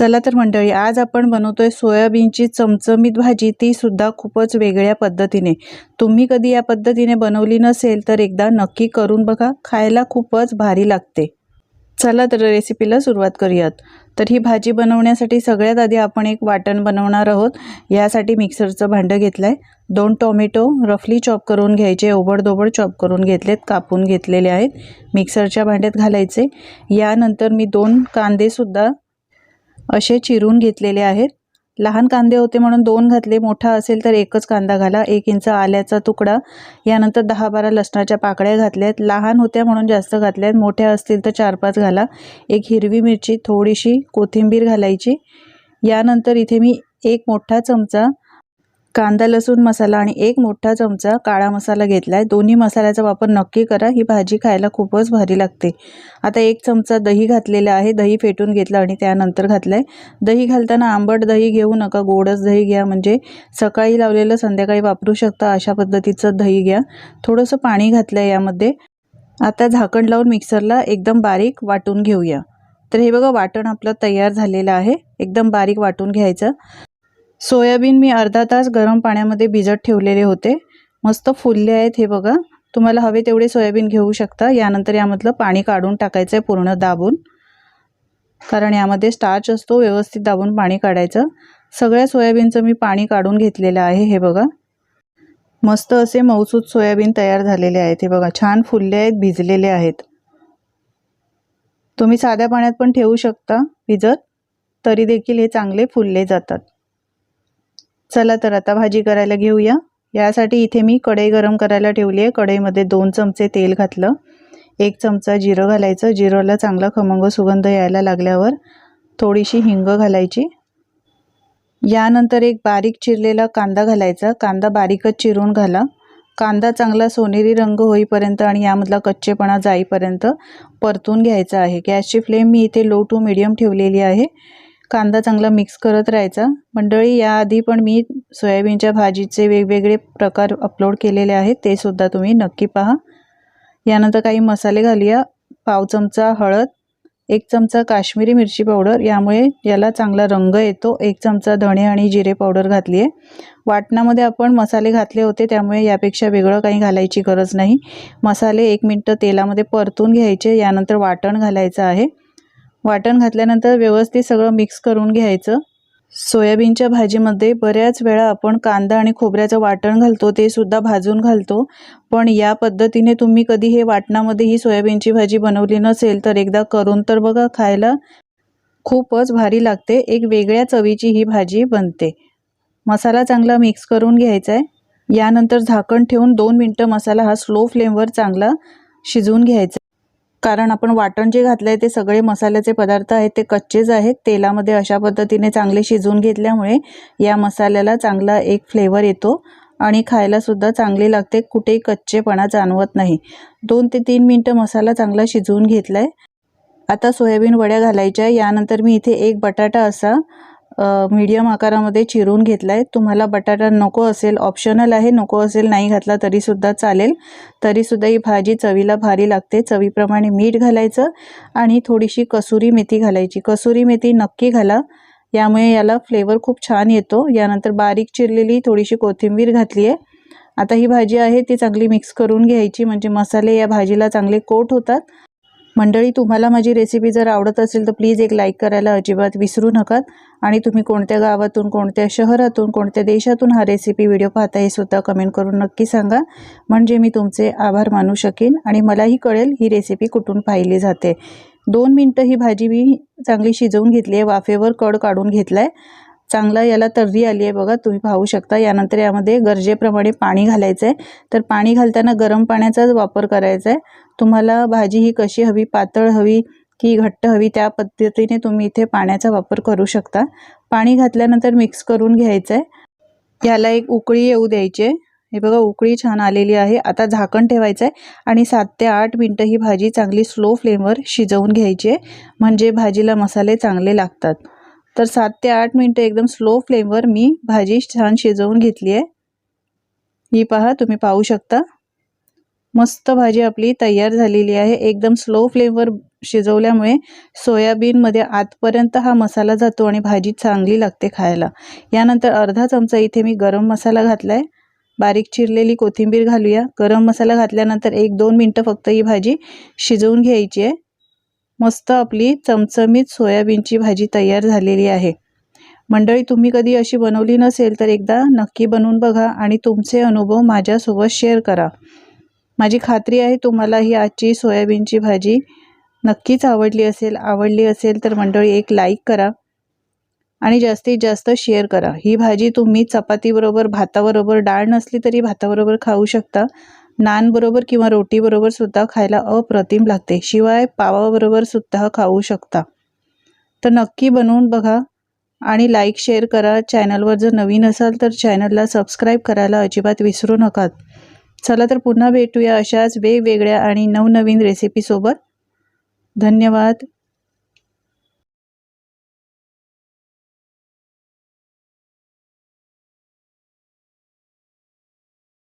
चला तर मंडळी, आज आपण बनवतोय सोयाबीनची चमचमीत भाजी, ती सुद्धा खूपच वेगळ्या पद्धतीने। तुम्ही कधी या पद्धतीने बनवली नसेल तर एकदा नक्की करून बघा, खायला खूपच भारी लागते। चला तर रेसिपीला सुरुवात करूयात। तर ही भाजी बनवण्यासाठी सगळ्यात आधी आपण एक वाटण बनवणार आहोत। यासाठी मिक्सरचं भांडं घेतलंय। 2 टोमॅटो रफली चॉप करून घ्यायचे, ओबडधोबड चॉप करून घेतलेत, कापून घेतलेले आहेत, मिक्सरच्या भांड्यात घालायचे। यानंतर मी 2 कांदे सुद्धा असे चिरून घेतलेले आहेत। लहान कांदे होते म्हणून 2 घातले, मोठा असेल तर एकच कांदा घाला। 1 इंच आल्याचा तुकडा, यानंतर 10-12 लसणाच्या पाकळ्या घातल्यात। लहान होत्या म्हणून जास्त घातल्यात, मोठ्या असतील तर 4-5 घाला। 1 हिरवी मिरची, थोडीशी कोथिंबीर घालायची। यानंतर इथे मी 1 मोठा चमचा कांदा लसूण मसाला आणि 1 मोठा चमचा काळा मसाला घेतलाय। दोन्ही मसाल्याचा वापर नक्की करा, ही भाजी खायला खूपच भारी लागते। आता 1 चमचा दही घातलेला आहे, दही फेटून घेतलं आणि त्यानंतर घातलंय। दही घालताना आंबट दही घेऊ नका, गोडच दही घ्या, म्हणजे सकाळी लावलेलं संध्याकाळी वापरू शकता अशा पद्धतीचं दही घ्या। थोडंसं पाणी घातलंय यामध्ये। आता झाकण लावून मिक्सरला एकदम बारीक वाटून घेऊया। तर हे बघा, वाटण आपलं तयार झालेलं आहे, एकदम बारीक वाटून घ्यायचं। सोयाबीन मी अर्धा तास गरम पाण्यामध्ये भिजत ठेवलेले होते, मस्त फुलले आहेत। हे बघा, तुम्हाला हवे तेवढे सोयाबीन घेऊ शकता। यानंतर यामधलं पाणी काढून टाकायचं आहे पूर्ण दाबून, कारण यामध्ये स्टार्च असतो, व्यवस्थित दाबून पाणी काढायचं। सगळ्या सोयाबीनचं मी पाणी काढून घेतलेलं आहे। हे बघा, मस्त असे मऊसूत सोयाबीन तयार झालेले आहेत। हे बघा, छान फुलले आहेत, भिजलेले आहेत। तुम्ही साध्या पाण्यात पण ठेवू शकता भिजत, तरी देखील हे चांगले फुलले जातात। चला तर आता भाजी करायला घेऊया। यासाठी इथे मी कढई गरम करायला ठेवली आहे। कढईमध्ये 2 चमचे तेल घातलं, 1 चमचा जिरं घालायचं। जिरंला चांगला खमंग सुगंध यायला लागल्यावर थोडीशी हिंग घालायची। यानंतर 1 बारीक चिरलेला कांदा घालायचा, कांदा बारीकच चिरून घाला। कांदा चांगला सोनेरी रंग होईपर्यंत आणि यामधला कच्चेपणा जाईपर्यंत परतून घ्यायचा आहे। गॅसची फ्लेम मी इथे लो टू मीडियम ठेवलेली आहे। कांदा चांगला मिक्स करत राहायचा। मंडळी, याआधी पण मी सोयाबीनच्या भाजीचे वेगवेगळे प्रकार अपलोड केलेले आहेत, ते सुद्धा तुम्ही नक्की पहा। यानंतर काही मसाले घालूया। पाव चमचा हळद, 1 चमचा काश्मीरी मिरची पावडर, यामुळे याला चांगला रंग येतो। 1 चमचा धणे आणि जिरे पावडर घातली आहे। वाटणामध्ये आपण मसाले घातले होते, त्यामुळे यापेक्षा वेगळं काही घालायची गरज नाही। मसाले 1 मिनिट तेलामध्ये परतून घ्यायचे। यानंतर वाटण घालायचं आहे। वाटण घातल्यानंतर व्यवस्थित सगळं मिक्स करून घ्यायचं। सोयाबीनच्या भाजीमध्ये बऱ्याच वेळा आपण कांदा आणि खोबऱ्याचं वाटण घालतो, ते सुद्धा भाजून घालतो, पण या पद्धतीने तुम्ही कधी हे वाटणामध्ये ही सोयाबीनची भाजी बनवली नसेल तर एकदा करून तर बघा, खायला खूपच भारी लागते। एक वेगळ्या चवीची ही भाजी बनते। मसाला चांगला मिक्स करून घ्यायचा आहे। यानंतर झाकण ठेवून 2 मिनिटं मसाला हा स्लो फ्लेमवर चांगला शिजवून घ्यायचा, कारण आपण वाटण जे घातलंय ते सगळे मसाल्याचे पदार्थ आहेत ते कच्चेच आहेत। तेलामध्ये अशा पद्धतीने चांगले शिजवून घेतल्यामुळे या मसाल्याला चांगला एक फ्लेवर येतो आणि खायला सुद्धा चांगले लागते, कुठेही कच्चेपणा जाणवत नाही। 2 ते 3 मिनिटं मसाला चांगला शिजवून घेतलाय। आता सोयाबीन वड्या घालायच्या। यानंतर मी इथे 1 बटाटा असा मीडियम आकारामध्ये चिरून घेतलाय। तुम्हाला बटाटा नको असेल, ऑप्शनल आहे, नको असेल नाही घातला तरी सुद्धा चालेल, तरी सुद्धा ही भाजी चवीला भारी लागते। चवीप्रमाणे मीठ घालायचं आणि थोडीशी कसुरी मेथी घालायची। कसुरी मेथी नक्की घाला, यामुळे याला फ्लेवर खूप छान येतो। यानंतर बारीक चिरलेली थोडीशी कोथिंबीर घातली आहे। आता ही भाजी आहे ती चांगली मिक्स करून घ्यायची, म्हणजे मसाले या भाजीला चांगले कोट होतात। मंडळी, तुम्हाला माझी रेसिपी जर आवडत असेल तर प्लीज एक लाईक करायला अजिबात विसरू नका। आणि तुम्ही कोणत्या गावातून, कोणत्या शहरातून, कोणत्या देशातून हा रेसिपी व्हिडिओ पाहता हे सुद्धा कमेंट करून नक्की सांगा, म्हणजे मी तुमचे आभार मानू शकेन आणि मलाही कळेल ही रेसिपी कुठून पाहिली जाते। 2 मिनिटं ही भाजी मी चांगली शिजवून घेतली आहे, वाफेवर कड काढून घेतलाय। चांगला याला तर्री आली आहे बघा, तुम्ही पाहू शकता। यानंतर यामध्ये गरजेप्रमाणे पाणी घालायचं आहे। तर पाणी घालताना गरम पाण्याचाच वापर करायचा आहे। तुम्हाला भाजी ही कशी हवी, पातळ हवी की घट्ट हवी, त्या पद्धतीने तुम्ही इथे पाण्याचा वापर करू शकता। पाणी घातल्यानंतर मिक्स करून घ्यायचं आहे। याला एक उकळी येऊ द्यायची आहे। हे बघा, उकळी छान आलेली आहे। आता झाकण ठेवायचं आहे आणि 7 ते 8 मिनिटं ही भाजी चांगली स्लो फ्लेमवर शिजवून घ्यायची आहे, म्हणजे भाजीला मसाले चांगले लागतात। तर 7 ते 8 मिनिटं एकदम स्लो फ्लेमवर मी भाजी छान शिजवून घेतली आहे। ही पहा, तुम्ही पाहू शकता, मस्त भाजी आपली तयार झालेली आहे। एकदम स्लो फ्लेमवर शिजवल्यामुळे सोयाबीनमध्ये आतपर्यंत हा मसाला जातो आणि भाजी चांगली लागते खायला। यानंतर अर्धा चमचा इथे मी गरम मसाला घातलाय, बारीक चिरलेली कोथिंबीर घालूया। गरम मसाला घातल्यानंतर 1-2 मिनटं फक्त ही भाजी शिजवून घ्यायची आहे। मस्त आपली चमचमीत सोयाबीनची भाजी तयार झालेली आहे। मंडळी, तुम्ही कधी अशी बनवली नसेल तर एकदा नक्की बनवून बघा आणि तुमचे अनुभव माझ्यासोबत शेअर करा। माझी खात्री आहे तुम्हाला ही आजची सोयाबीनची भाजी नक्कीच आवडली असेल तर मंडळी एक लाईक करा आणि जास्तीत जास्त शेअर करा। ही भाजी तुम्ही चपातीबरोबर, भाताबरोबर, डाळ नसली तरी भाताबरोबर खाऊ शकता, नान बरोबर किंवा रोटी बरोबर सुद्धा खायला अप्रतिम लागते, शिवाय पावाबरोबर सुद्धा खाऊ शकता। तर नक्की बनवून बघा आणि लाईक शेअर करा। चॅनलवर जर नवीन असाल तर चॅनलला सबस्क्राईब करायला अजिबात विसरू नका। चला तर पुन्हा भेटूया अशाच वेगवेगळ्या आणि नवनवीन रेसिपीसोबत। धन्यवाद।